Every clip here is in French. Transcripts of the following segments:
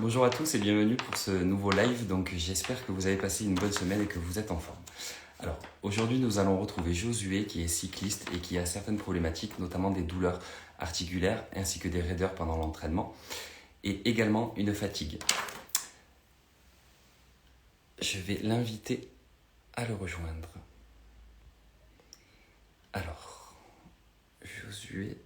Bonjour à tous et bienvenue pour ce nouveau live. Donc j'espère que vous avez passé une bonne semaine et que vous êtes en forme. Alors aujourd'hui nous allons retrouver Josué qui est cycliste et qui a certaines problématiques, notamment des douleurs articulaires ainsi que des raideurs pendant l'entraînement et également une fatigue. Je vais l'inviter à le rejoindre. Alors, Josué...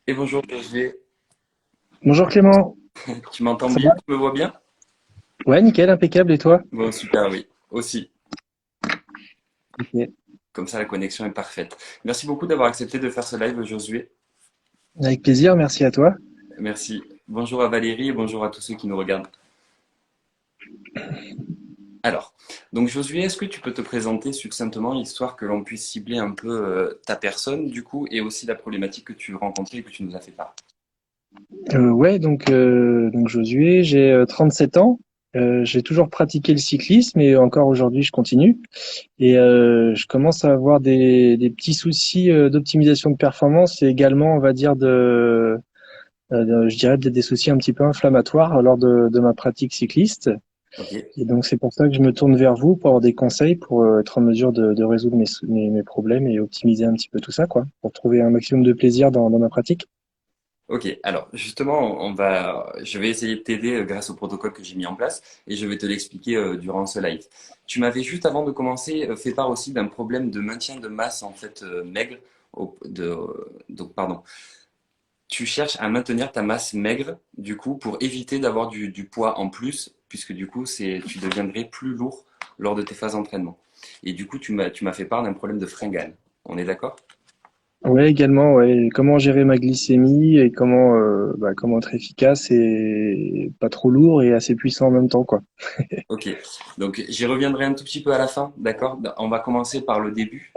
Et bonjour Josué, Bonjour Clément, tu m'entends ça bien? va? Tu me vois bien? Ouais, nickel, impeccable, et toi? Bon super, oui, aussi. Ok. Comme ça la connexion est parfaite. Merci beaucoup d'avoir accepté de faire ce live Josué. Avec plaisir, merci à toi. Merci. Bonjour à Valérie et bonjour à tous ceux qui nous regardent. Alors, donc Josué, est-ce que tu peux te présenter succinctement, histoire que l'on puisse cibler un peu ta personne, du coup, et aussi la problématique que tu rencontrais et que tu nous as fait part. Ouais, donc Josué, j'ai 37 ans. J'ai toujours pratiqué le cyclisme et encore aujourd'hui, je continue. Et je commence à avoir des petits soucis d'optimisation de performance et également, on va dire, je dirais des soucis un petit peu inflammatoires lors de ma pratique cycliste. Ok, Et donc, c'est pour ça que je me tourne vers vous pour avoir des conseils pour être en mesure de résoudre mes problèmes et optimiser un petit peu tout ça, quoi, pour trouver un maximum de plaisir dans ma pratique. ok. Alors, justement, je vais essayer de t'aider grâce au protocole que j'ai mis en place et je vais te l'expliquer durant ce live. Tu m'avais juste avant de commencer fait part aussi d'un problème de maintien de masse en fait maigre. Donc, pardon. Tu cherches à maintenir ta masse maigre, du coup, pour éviter d'avoir du poids en plus, puisque du coup, tu deviendrais plus lourd lors de tes phases d'entraînement. Et du coup, tu m'as fait part d'un problème de fringale. On est d'accord? Ouais, également, ouais, comment gérer ma glycémie et comment être efficace et pas trop lourd et assez puissant en même temps, quoi. Ok. Donc, j'y reviendrai un tout petit peu à la fin, d'accord? On va commencer par le début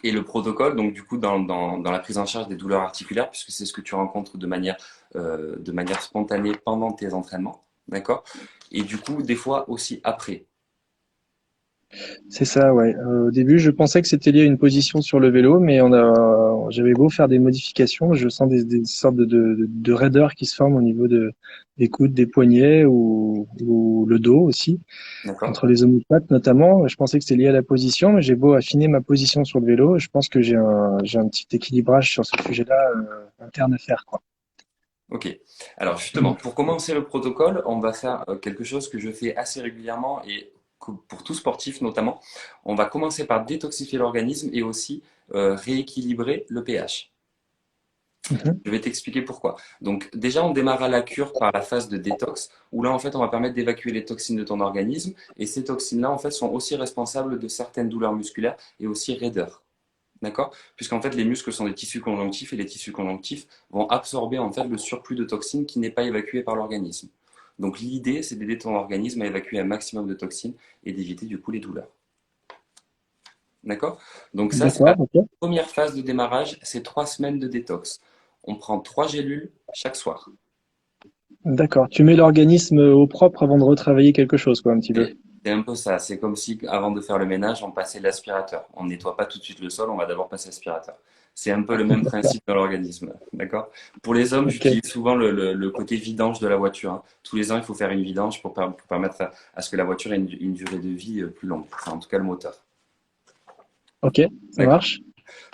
et le protocole. Donc, du coup, dans la prise en charge des douleurs articulaires, puisque c'est ce que tu rencontres de manière spontanée pendant tes entraînements, d'accord? Et du coup, des fois aussi après. C'est ça, ouais. Au début, je pensais que c'était lié à une position sur le vélo, mais j'avais beau faire des modifications, je sens des sortes de raideurs qui se forment au niveau des coudes, des poignets ou le dos aussi, D'accord? entre les omoplates notamment. Je pensais que c'était lié à la position, mais j'ai beau affiner ma position sur le vélo, je pense que j'ai un petit équilibrage sur ce sujet-là, interne à faire, quoi. Ok. Alors justement, pour commencer le protocole, on va faire quelque chose que je fais assez régulièrement et pour tout sportif notamment. On va commencer par détoxifier l'organisme et aussi rééquilibrer le pH. Mhm. Je vais t'expliquer pourquoi. Donc déjà, on démarra la cure par la phase de détox, où là, en fait, on va permettre d'évacuer les toxines de ton organisme. Et ces toxines-là, en fait, sont aussi responsables de certaines douleurs musculaires et aussi raideurs. D'accord? Puisqu'en fait, les muscles sont des tissus conjonctifs et les tissus conjonctifs vont absorber en fait le surplus de toxines qui n'est pas évacué par l'organisme. Donc l'idée, c'est d'aider ton organisme à évacuer un maximum de toxines et d'éviter du coup les douleurs. D'accord? Donc ça, c'est la D'accord, ok. première phase de démarrage, c'est 3 semaines de détox. On prend 3 gélules chaque soir. D'accord. Tu mets l'organisme au propre avant de retravailler quelque chose, quoi, un petit peu. C'est un peu ça. C'est comme si, avant de faire le ménage, on passait l'aspirateur. On nettoie pas tout de suite le sol, on va d'abord passer l'aspirateur. C'est un peu le même principe dans l'organisme. D'accord? Pour les hommes, Ok. j'utilise souvent le côté vidange de la voiture, hein. Tous les ans, il faut faire une vidange pour permettre à ce que la voiture ait une durée de vie plus longue. Enfin, en tout cas, le moteur. Ok, ça D'accord? marche.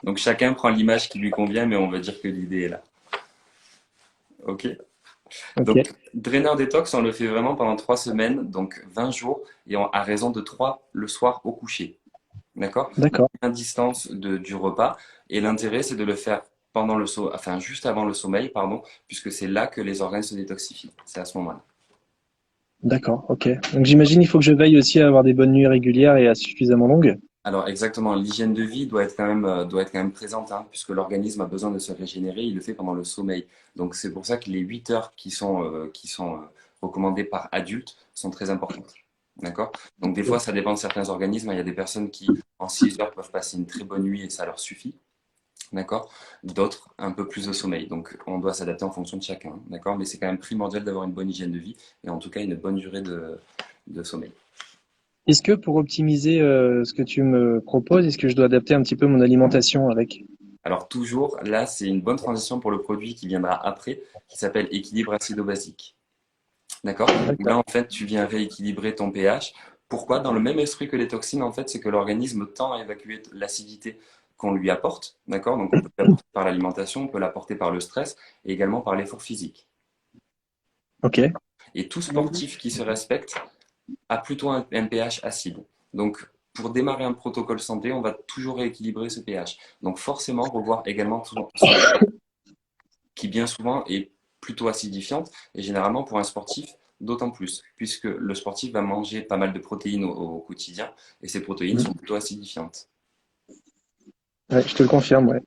Donc, chacun prend l'image qui lui convient, mais on va dire que l'idée est là. Ok? Ok, Donc, draineur détox, on le fait vraiment pendant 3 semaines, donc 20 jours, et à raison de 3 le soir au coucher. D'accord? d'accord. À distance du repas. Et l'intérêt, c'est de le faire enfin, juste avant le sommeil, pardon, puisque c'est là que les organes se détoxifient. C'est à ce moment-là. D'accord, ok. Donc j'imagine il faut que je veille aussi à avoir des bonnes nuits régulières et à suffisamment longues. Alors exactement, l'hygiène de vie doit être quand même présente, hein, puisque l'organisme a besoin de se régénérer, il le fait pendant le sommeil. Donc c'est pour ça que les 8 heures qui sont recommandées par adulte sont très importantes. D'accord? Donc des fois, ça dépend de certains organismes, hein. Il y a des personnes qui, en 6 heures, peuvent passer une très bonne nuit et ça leur suffit. d'accord? D'autres, un peu plus de sommeil. Donc, on doit s'adapter en fonction de chacun, d'accord? Mais c'est quand même primordial d'avoir une bonne hygiène de vie et en tout cas une bonne durée de sommeil. Est-ce que pour optimiser ce que tu me proposes, est-ce que je dois adapter un petit peu mon alimentation avec? Alors toujours, là, c'est une bonne transition pour le produit qui viendra après, qui s'appelle équilibre acido-basique. D'accord? Où là, D'accord. en fait, tu viens rééquilibrer ton pH. Pourquoi? Dans le même esprit que les toxines, en fait, c'est que l'organisme tend à évacuer l'acidité qu'on lui apporte. D'accord? Donc, on peut l'apporter par l'alimentation, on peut l'apporter par le stress et également par l'effort physique. Ok. Et tout sportif qui se respecte a plutôt un pH acide. Donc, pour démarrer un protocole santé, on va toujours rééquilibrer ce pH. Donc, forcément, revoir également son qui bien souvent est plutôt acidifiante et généralement pour un sportif d'autant plus, puisque le sportif va manger pas mal de protéines au quotidien et ces protéines sont plutôt acidifiantes. Ouais, je te le confirme, ouais.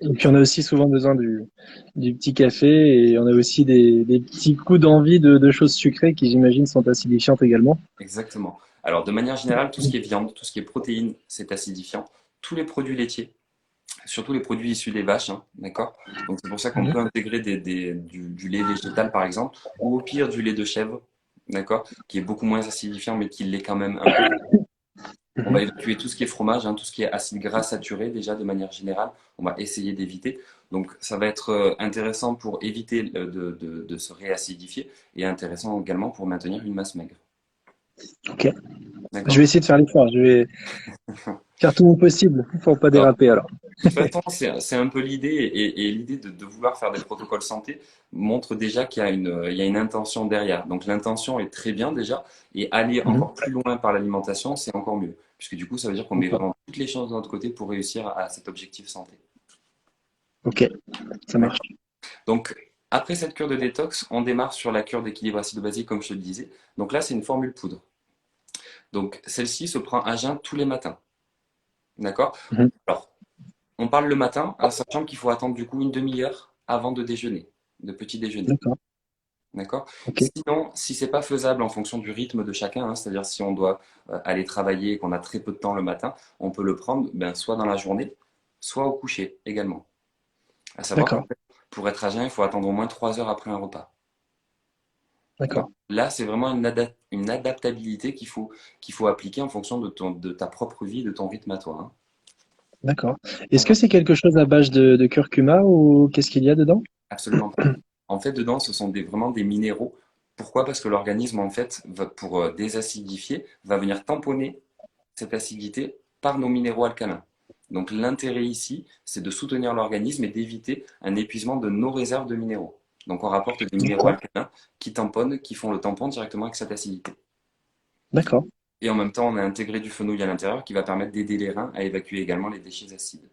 Et puis on a aussi souvent besoin du petit café et on a aussi des petits coups d'envie de choses sucrées qui j'imagine sont acidifiantes également. Exactement. Alors de manière générale, tout ce qui est viande, tout ce qui est protéines, c'est acidifiant. Tous les produits laitiers, surtout les produits issus des vaches, hein, d'accord? Donc c'est pour ça qu'on Mhm. peut intégrer du lait végétal par exemple, ou au pire du lait de chèvre, d'accord? Qui est beaucoup moins acidifiant mais qui l'est quand même un peu. On va Mhm. évacuer tout ce qui est fromage, hein, tout ce qui est acide gras saturé déjà de manière générale. On va essayer d'éviter. Donc ça va être intéressant pour éviter de se réacidifier et intéressant également pour maintenir une masse maigre. Ok. Je D'accord? vais essayer de faire l'effort. Je vais faire tout mon possible pour pas Alors, déraper alors. de toute façon, c'est un peu l'idée et l'idée de vouloir faire des protocoles santé montre déjà il y a une intention derrière. Donc l'intention est très bien déjà et aller Mhm. encore plus loin par l'alimentation, c'est encore mieux. Puisque du coup, ça veut dire qu'on met D'accord. vraiment toutes les chances de notre côté pour réussir à cet objectif santé. Ok, ça marche. Donc, après cette cure de détox, on démarre sur la cure d'équilibre acido-basique, comme je te le disais. Donc là, c'est une formule poudre. Donc, celle-ci se prend à jeun tous les matins. D'accord? Mhm. Alors, on parle le matin, en sachant qu'il faut attendre du coup une demi-heure avant de déjeuner, de petit déjeuner. D'accord. D'accord? Ok. Sinon, si c'est pas faisable en fonction du rythme de chacun, hein, c'est-à-dire si on doit aller travailler et qu'on a très peu de temps le matin, on peut le prendre ben, soit dans la journée, soit au coucher également. À savoir qu'en D'accord. fait, pour être à jeun, il faut attendre au moins 3 heures après un repas. Donc D'accord. là, c'est vraiment une adaptabilité qu'il faut appliquer en fonction de ta propre vie, de ton rythme à toi. Hein. D'accord. Est-ce que D'accord? c'est quelque chose à base de curcuma ou qu'est-ce qu'il y a dedans? Absolument pas. En fait, dedans, ce sont vraiment des minéraux. Pourquoi? Parce que l'organisme, en fait, pour désacidifier, va venir tamponner cette acidité par nos minéraux alcalins. Donc l'intérêt ici, c'est de soutenir l'organisme et d'éviter un épuisement de nos réserves de minéraux. Donc on rapporte des minéraux D'accord. alcalins qui tamponnent, qui font le tampon directement avec cette acidité. D'accord. Et en même temps, on a intégré du fenouil à l'intérieur qui va permettre d'aider les reins à évacuer également les déchets acides.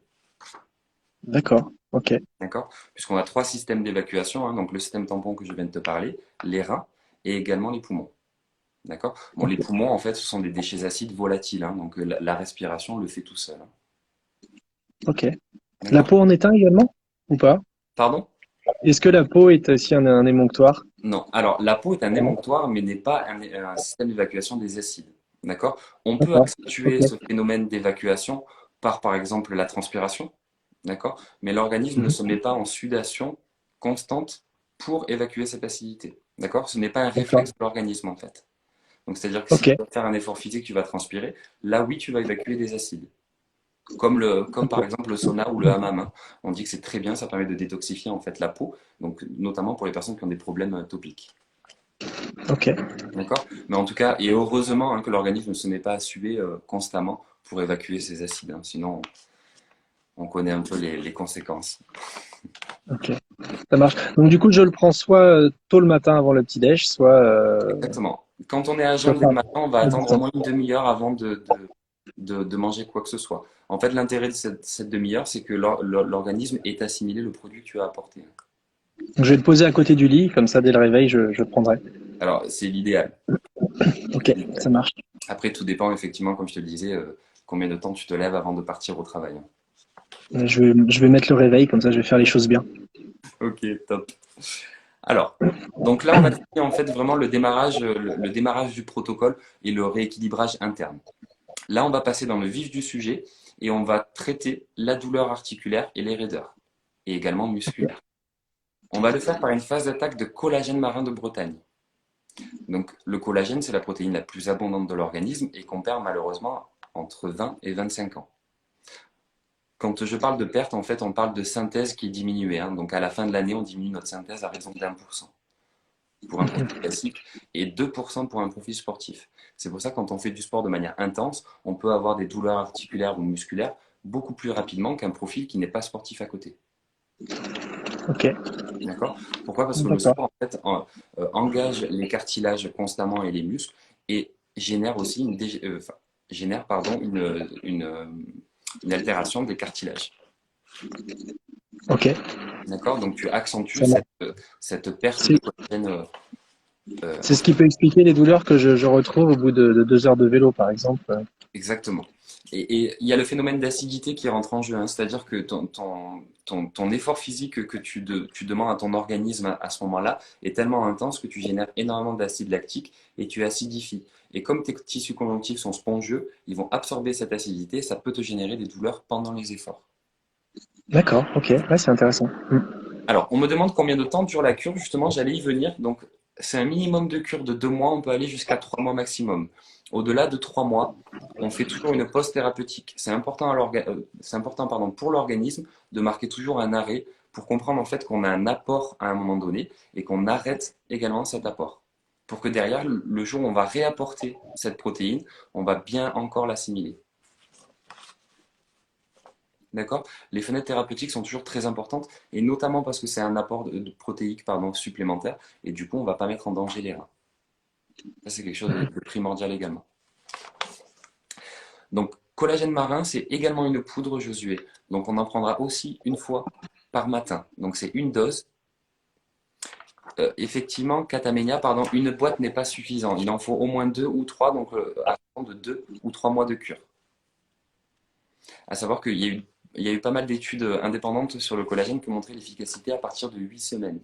D'accord. Ok. D'accord? Puisqu'on a trois systèmes d'évacuation, hein, donc le système tampon que je viens de te parler, les reins et également les poumons. D'accord? Bon, les poumons, en fait, ce sont des déchets acides volatiles, hein, donc la respiration le fait tout seul. Hein. Ok. La D'accord? peau en est un également ou pas? Pardon? Est-ce que la peau est aussi un émonctoire? Non. Alors, la peau est un Non. émonctoire, mais n'est pas un système d'évacuation des acides. D'accord? On peut D'accord. Ok. accentuer ce phénomène d'évacuation par exemple, la transpiration. D'accord? Mais l'organisme ne Mhm. se met pas en sudation constante pour évacuer cette acidité. D'accord? Ce n'est pas un D'accord. réflexe de l'organisme, en fait. Donc, c'est-à-dire que si Ok. tu vas faire un effort physique, tu vas transpirer. Là, oui, tu vas évacuer des acides. Comme par exemple le sauna ou le hammam. Hein. On dit que c'est très bien, ça permet de détoxifier en fait la peau, donc notamment pour les personnes qui ont des problèmes topiques. Ok. D'accord? Mais en tout cas, et heureusement hein, que l'organisme ne se met pas à suer constamment pour évacuer ces acides. Hein. Sinon, on connaît un peu les conséquences. Ok. Ça marche. Donc du coup, je le prends soit tôt le matin avant le petit déj, Exactement. Quand on est à soit jeun dès pas le matin, on va le attendre au matin. moins une demi-heure avant de manger quoi que ce soit. En fait, l'intérêt de cette demi-heure, c'est que l'organisme ait assimilé le produit que tu as apporté. Donc, je vais le poser à côté du lit, comme ça dès le réveil, je le prendrai. Alors, c'est l'idéal. Ok, ça marche. Après, tout dépend effectivement, comme je te le disais, combien de temps tu te lèves avant de partir au travail. Hein. Je vais mettre le réveil, comme ça je vais faire les choses bien. Ok, top. Alors, donc là, on a fini en fait vraiment le démarrage du protocole et le rééquilibrage interne. Là, on va passer dans le vif du sujet et on va traiter la douleur articulaire et les raideurs, et également musculaires. On va le faire par une phase d'attaque de collagène marin de Bretagne. Donc le collagène, c'est la protéine la plus abondante de l'organisme et qu'on perd malheureusement entre 20 et 25 ans. Quand je parle de perte, en fait, on parle de synthèse qui est diminuée, hein. Donc à la fin de l'année, on diminue notre synthèse à raison d'1% pour un profil classique et 2% pour un profil sportif. C'est pour ça que quand on fait du sport de manière intense, on peut avoir des douleurs articulaires ou musculaires beaucoup plus rapidement qu'un profil qui n'est pas sportif à côté. Ok, D'accord? Pourquoi? Parce que le d'accord. sport, en fait, engage les cartilages constamment et les muscles et génère aussi génère, pardon, une altération des cartilages. Ok, D'accord? Donc tu accentues ça marche. cette perte de C'est collagène c'est ce qui peut expliquer les douleurs que je retrouve au bout de 2 heures de vélo, par exemple. exactement. Et il y a le phénomène d'acidité qui rentre en jeu, hein. C'est-à-dire que ton effort physique que tu demandes à ton organisme à ce moment-là est tellement intense que tu génères énormément d'acide lactique et tu acidifies. Et comme tes tissus conjonctifs sont spongieux, ils vont absorber cette acidité, ça peut te générer des douleurs pendant les efforts. D'accord, ok, ouais, c'est intéressant. Alors, on me demande combien de temps dure la cure, justement, j'allais y venir. Donc, c'est un minimum de cure de 2 mois, on peut aller jusqu'à 3 mois maximum. Au-delà de 3 mois, on fait toujours une pause thérapeutique. C'est important, pardon, pour l'organisme de marquer toujours un arrêt pour comprendre en fait qu'on a un apport à un moment donné et qu'on arrête également cet apport. Pour que derrière, le jour où on va réapporter cette protéine, on va bien encore l'assimiler. D'accord? Les fenêtres thérapeutiques sont toujours très importantes, et notamment parce que c'est un apport de protéiques pardon, supplémentaire, et du coup, on ne va pas mettre en danger les reins. Ça, c'est quelque chose de primordial également. Donc, collagène marin, c'est également une poudre Josué. Donc, on en prendra aussi une fois par matin. Donc, c'est une dose. Effectivement, Catamenia, pardon, une boîte n'est pas suffisant. Il en faut au moins 2 ou 3, donc à raison de 2 ou 3 mois de cure. À savoir qu'il y a eu pas mal d'études indépendantes sur le collagène qui ont montré l'efficacité à partir de 8 semaines.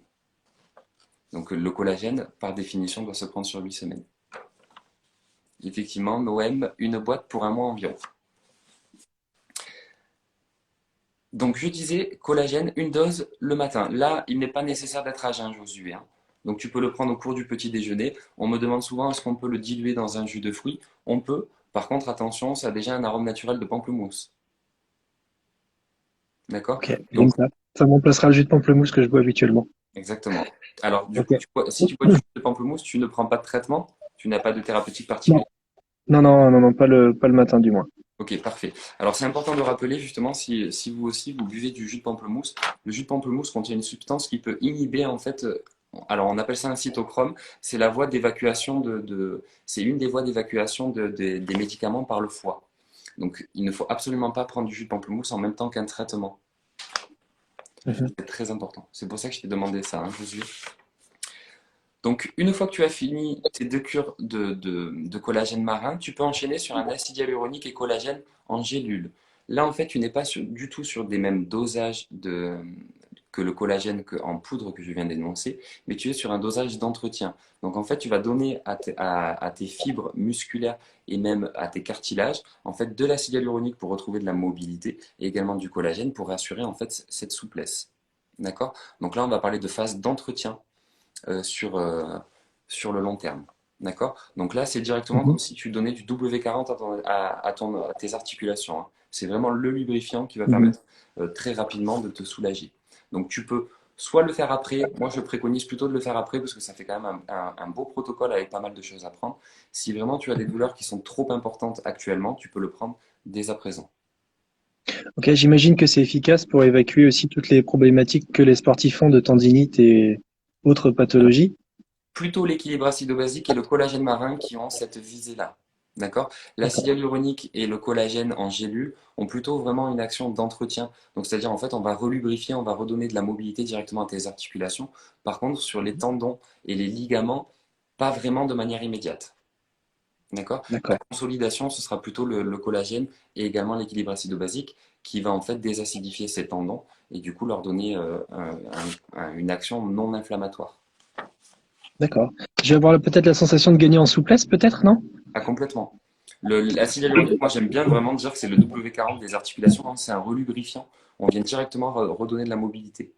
Donc le collagène, par définition, doit se prendre sur 8 semaines. Effectivement, Noem, une boîte pour un mois environ. Donc je disais, collagène, une dose le matin. Là, il n'est pas nécessaire d'être à jeun, Josué, hein. Donc tu peux le prendre au cours du petit déjeuner. On me demande souvent est-ce qu'on peut le diluer dans un jus de fruits. On peut. Par contre, attention, ça a déjà un arôme naturel de pamplemousse. D'accord? Ok, j'aime Donc, ça. Ça me remplacera le jus de pamplemousse que je bois habituellement. exactement. Alors, du Ok. coup, si tu bois du jus de pamplemousse, tu ne prends pas de traitement, tu n'as pas de thérapeutique Non, particulière. non, non, non, non, pas le matin du moins. Ok, parfait. Alors, c'est important de rappeler justement si vous aussi vous buvez du jus de pamplemousse, le jus de pamplemousse contient une substance qui peut inhiber en fait. Alors, on appelle ça un cytochrome. C'est la voie d'évacuation c'est une des voies d'évacuation des médicaments par le foie. Donc, il ne faut absolument pas prendre du jus de pamplemousse en même temps qu'un traitement. Mhm. C'est très important. C'est pour ça que je t'ai demandé ça, hein, Josué. Donc, une fois que tu as fini tes 2 cures de collagène marin, tu peux enchaîner sur un acide hyaluronique et collagène en gélule. Là, en fait, tu n'es pas du tout sur des mêmes dosages que le collagène en poudre que je viens d'énoncer, mais tu es sur un dosage d'entretien. Donc, en fait, tu vas donner à tes fibres musculaires et même à tes cartilages, en fait, de l'acide hyaluronique pour retrouver de la mobilité et également du collagène pour assurer en fait cette souplesse. D'accord? Donc là, on va parler de phase d'entretien euh, sur, euh, sur le long terme. D'accord? Donc là, c'est directement Mhm. comme si tu donnais du W40 à tes articulations, hein. C'est vraiment le lubrifiant qui va Mhm. permettre très rapidement de te soulager. Donc tu peux soit le faire après, moi je préconise plutôt de le faire après parce que ça fait quand même un beau protocole avec pas mal de choses à prendre. Si vraiment tu as des douleurs qui sont trop importantes actuellement, tu peux le prendre dès à présent. Ok, j'imagine que c'est efficace pour évacuer aussi toutes les problématiques que les sportifs ont de tendinite et autres pathologies. Plutôt l'équilibre acido-basique et le collagène marin qui ont cette visée-là. D'accord? L'acide D'accord. hyaluronique et le collagène en gélule ont plutôt vraiment une action d'entretien. Donc, c'est-à-dire, en fait, on va relubrifier, on va redonner de la mobilité directement à tes articulations. Par contre, sur les tendons et les ligaments, pas vraiment de manière immédiate. D'accord? La D'accord. consolidation, ce sera plutôt le collagène et également l'équilibre acido-basique qui va en fait désacidifier ces tendons et du coup leur donner une action non inflammatoire. D'accord. Je vais avoir peut-être la sensation de gagner en souplesse, peut-être, non? Ah, complètement. L'acide hyaluronique, moi j'aime bien vraiment dire que c'est le W40 des articulations, hein. C'est un relubrifiant. On vient directement redonner de la mobilité.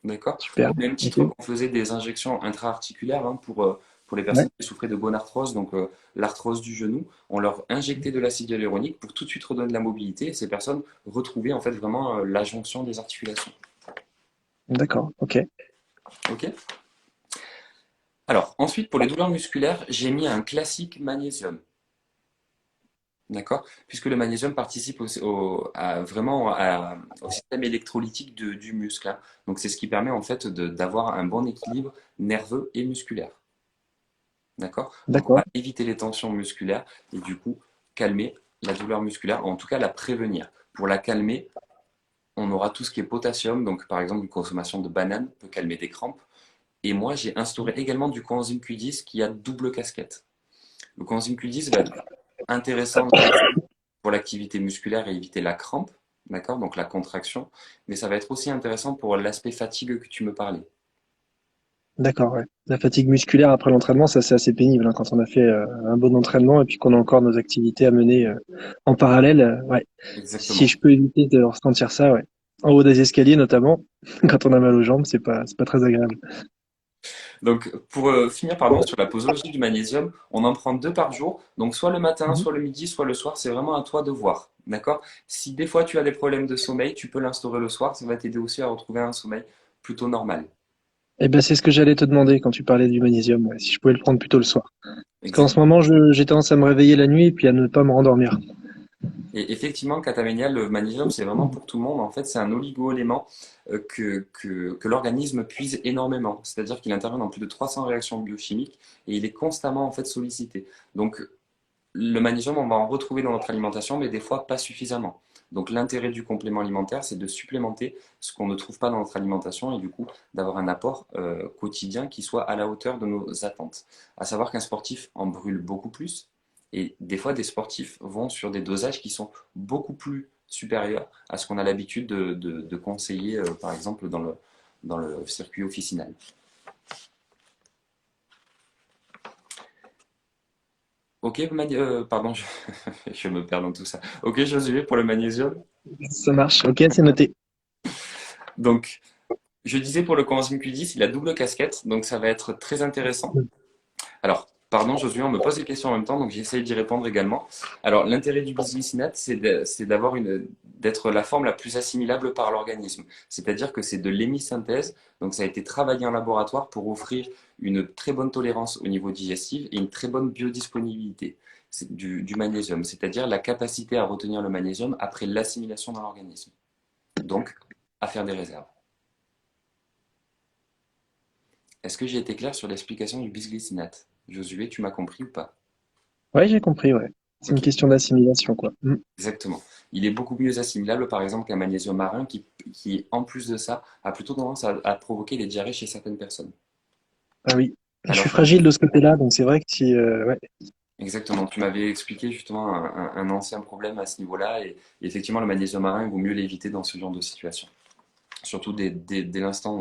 D'accord? Super. Au même Ok. titre qu'on faisait des injections intra-articulaires, hein, pour les Ouais. personnes qui souffraient de gonarthrose, donc l'arthrose du genou, on leur injectait de l'acide hyaluronique pour tout de suite redonner de la mobilité et ces personnes retrouvaient en fait vraiment la jonction des articulations. D'accord. Ok. Ok? Alors, ensuite, pour les douleurs musculaires, j'ai mis un classique magnésium. D'accord? Puisque le magnésium participe au système électrolytique du muscle, hein. Donc, c'est ce qui permet en fait d'avoir un bon équilibre nerveux et musculaire. D'accord? Donc, on D'accord. va éviter les tensions musculaires et du coup, calmer la douleur musculaire, en tout cas la prévenir. Pour la calmer, on aura tout ce qui est potassium. Donc, par exemple, une consommation de bananes peut calmer des crampes. Et moi, j'ai instauré également du coenzyme Q10 qui a double casquette. Le coenzyme Q10 va être intéressant pour l'activité musculaire et éviter la crampe, d'accord? Donc la contraction. Mais ça va être aussi intéressant pour l'aspect fatigue que tu me parlais. D'accord, ouais. La fatigue musculaire après l'entraînement, ça c'est assez pénible hein, quand on a fait un bon entraînement et puis qu'on a encore nos activités à mener en parallèle. Ouais. Si Exactement. je peux éviter de ressentir ça, ouais. En haut des escaliers notamment, quand on a mal aux jambes, c'est pas très agréable. Donc, pour finir pardon, sur la posologie du magnésium, on en prend 2 par jour. Donc, soit le matin, Mhm. soit le midi, soit le soir. C'est vraiment à toi de voir. D'accord? Si des fois tu as des problèmes de sommeil, tu peux l'instaurer le soir. Ça va t'aider aussi à retrouver un sommeil plutôt normal. Eh ben c'est ce que j'allais te demander quand tu parlais du magnésium, ouais, si je pouvais le prendre plutôt le soir. Parce qu'en ce Exactement. moment, j'ai tendance à me réveiller la nuit et puis à ne pas me rendormir. Et effectivement, Catamenia, le magnésium, c'est vraiment pour tout le monde. En fait, c'est un oligo-élément que l'organisme puise énormément. C'est-à-dire qu'il intervient dans plus de 300 réactions biochimiques et il est constamment en fait sollicité. Donc, le magnésium, on va en retrouver dans notre alimentation, mais des fois pas suffisamment. Donc, l'intérêt du complément alimentaire, c'est de supplémenter ce qu'on ne trouve pas dans notre alimentation et du coup d'avoir un apport quotidien qui soit à la hauteur de nos attentes. À savoir qu'un sportif en brûle beaucoup plus et des fois des sportifs vont sur des dosages qui sont beaucoup plus supérieurs à ce qu'on a l'habitude de conseiller, par exemple, dans le circuit officinal. Ok, pardon, je me perds dans tout ça. Ok, Josué, pour le magnésium. Ça marche. Ok, c'est noté. Donc, je disais pour le coenzyme Q10, il a double casquette, donc ça va être très intéressant. Alors, pardon, Josué, on me pose des questions en même temps, donc j'essaye d'y répondre également. Alors, l'intérêt du bisglycinate, c'est d'avoir d'être la forme la plus assimilable par l'organisme. C'est-à-dire que c'est de l'hémisynthèse, donc ça a été travaillé en laboratoire pour offrir une très bonne tolérance au niveau digestif et une très bonne biodisponibilité du magnésium, c'est-à-dire la capacité à retenir le magnésium après l'assimilation dans l'organisme. Donc, à faire des réserves. Est-ce que j'ai été clair sur l'explication du bisglycinate? Josué, tu m'as compris ou pas? Ouais, j'ai compris, ouais. C'est une Ok, question d'assimilation, quoi. exactement. Il est beaucoup mieux assimilable, par exemple, qu'un magnésium marin qui, en plus de ça, a plutôt tendance à provoquer des diarrhées chez certaines personnes. Ah oui. Je suis Alors que, fragile de ce côté-là, donc c'est vrai que si, ouais. exactement, tu m'avais expliqué justement un ancien problème à ce niveau-là, et effectivement, le magnésium marin, il vaut mieux l'éviter dans ce genre de situation. Surtout dès l'instant